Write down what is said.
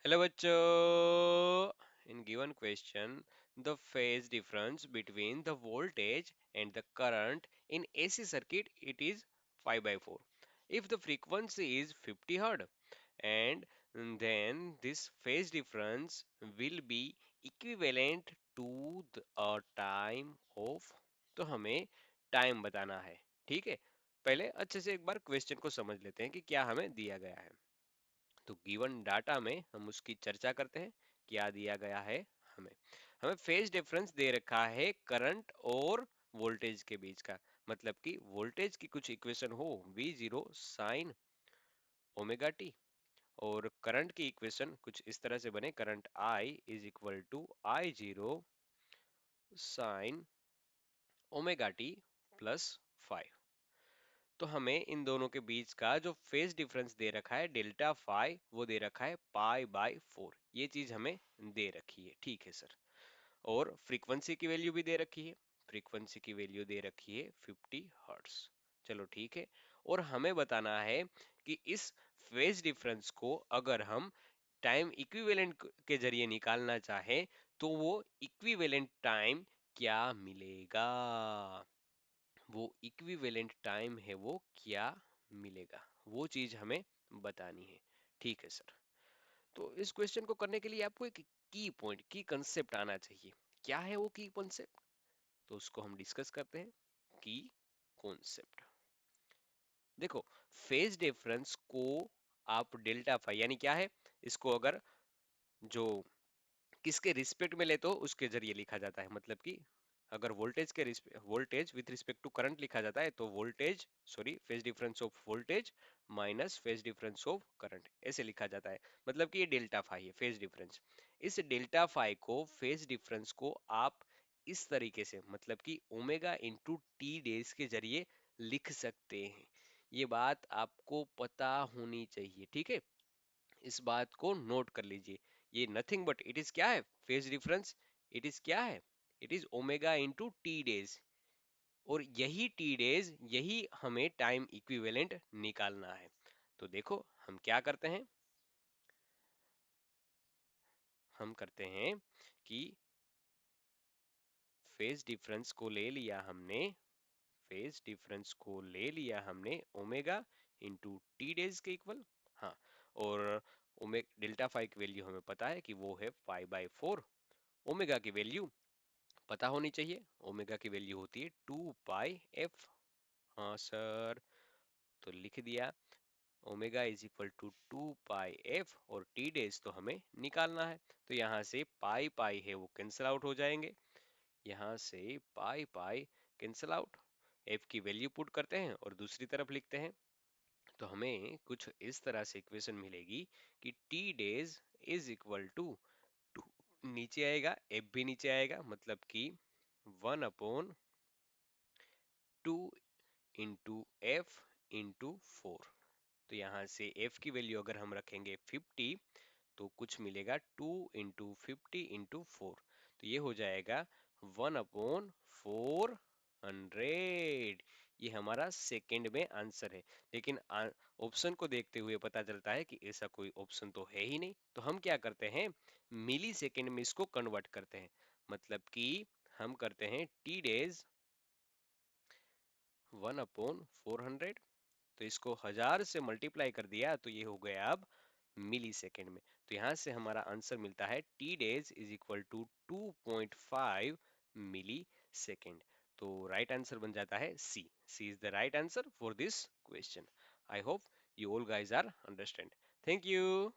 Hello बच्चों, in given question the phase difference between the voltage and the current in AC circuit it is 5 by 4. If the frequency is 50 Hz and then this phase difference will be equivalent to a time of, तो हमें time बताना है। ठीक है, पहले अच्छे से एक बार क्वेश्चन को समझ लेते हैं कि क्या हमें दिया गया है। तो गिवन डाटा में हम उसकी चर्चा करते हैं। क्या दिया गया है हमें हमें फेज डिफरेंस दे रखा है करंट और वोल्टेज के बीच का। मतलब कि वोल्टेज की कुछ इक्वेशन हो v zero sine omega T, और करंट की इक्वेशन कुछ इस तरह से बने current I is equal to I zero sine omega T plus 5। तो हमें इन दोनों के बीच का जो फेज डिफरेंस दे रखा है डेल्टा फाई, वो दे रखा है पाई बाय 4। ये चीज हमें दे रखी है। ठीक है सर, और फ्रीक्वेंसी की वैल्यू भी दे रखी है। फ्रीक्वेंसी की वैल्यू दे रखी है 50 हर्ट्स। चलो ठीक है, और हमें बताना है कि इस फेज डिफरेंस को अगर हम टाइम इक्विवेलेंट के जरिए निकालना चाहें तो वो इक्विवेलेंट टाइम क्या मिलेगा। वो इक्विवेलेंट टाइम है वो क्या मिलेगा, वो चीज हमें बतानी है। ठीक है सर, तो इस क्वेश्चन को करने के लिए आपको एक की पॉइंट, की कंसेप्ट आना चाहिए। क्या है वो की कॉन्सेप्ट, तो उसको हम डिस्कस करते हैं। की कॉन्सेप्ट देखो, फेज डिफरेंस को आप डेल्टा फाई यानी क्या है, इसको अगर जो किसके रिस्पेक्ट में ले तो उसके जरिए लिखा जाता है। मतलब कि अगर voltage with respect to current लिखा जाता है तो voltage sorry phase difference of voltage minus phase difference of current, ऐसे लिखा जाता है। मतलब कि ये डेल्टा फाई है फेज डिफरेंस। इस डेल्टा फाई को, फेज डिफरेंस को आप इस तरीके से, मतलब कि ओमेगा इंटू टी डेज के जरिए लिख सकते हैं। ये बात आपको पता होनी चाहिए। ठीक है, इस बात को नोट कर लीजिए। ये नथिंग बट इट इज क्या है, फेज डिफरेंस। इट इज क्या है, it is omega into T days, और यही टी डेज, यही हमें टाइम इक्विवेलेंट निकालना है। तो देखो हम क्या करते हैं, हम करते हैं कि फेज डिफरेंस को ले लिया हमने, फेज डिफरेंस को ले लिया हमने ओमेगा इंटू टी डेज के इक्वल। हाँ, और डेल्टा फाई की वैल्यू हमें पता है कि वो है 5/4। ओमेगा की वैल्यू पता होनी चाहिए, ओमेगा की वैल्यू होती है 2 पाई एफ। हाँ सर, तो लिख दिया omega is equal to 2 pi F, और टी डेज तो हमें निकालना है। तो यहाँ से पाई पाई है वो कैंसिल आउट हो जाएंगे, यहाँ से पाई पाई कैंसिल आउट। एफ की वैल्यू पुट करते हैं और दूसरी तरफ लिखते हैं, तो हमें कुछ इस तरह से इक्वेशन मिलेगी कि T days is equal to, नीचे आएगा एफ भी नीचे आएगा, मतलब कि 1/2 इंटू एफ इंटू 4। तो यहाँ से f की वैल्यू अगर हम रखेंगे 50, तो कुछ मिलेगा 2 इंटू 50 इंटू 4। तो ये हो जाएगा 1/400। ये हमारा सेकंड में आंसर है। लेकिन ऑप्शन को देखते हुए पता चलता है कि ऐसा कोई ऑप्शन तो है ही नहीं। तो हम क्या करते हैं, मिली सेकेंड में इसको कन्वर्ट करते हैं। मतलब कि हम करते हैं टी डेज 1/400, तो इसको 1000 से मल्टीप्लाई कर दिया तो ये हो गया अब मिली सेकेंड में। तो यहाँ से हमारा आंसर मिलता है T days is equal to 2.5 millisecond. तो राइट आंसर बन जाता है C. C is the right answer for this question. I hope you all guys are understand. Thank you.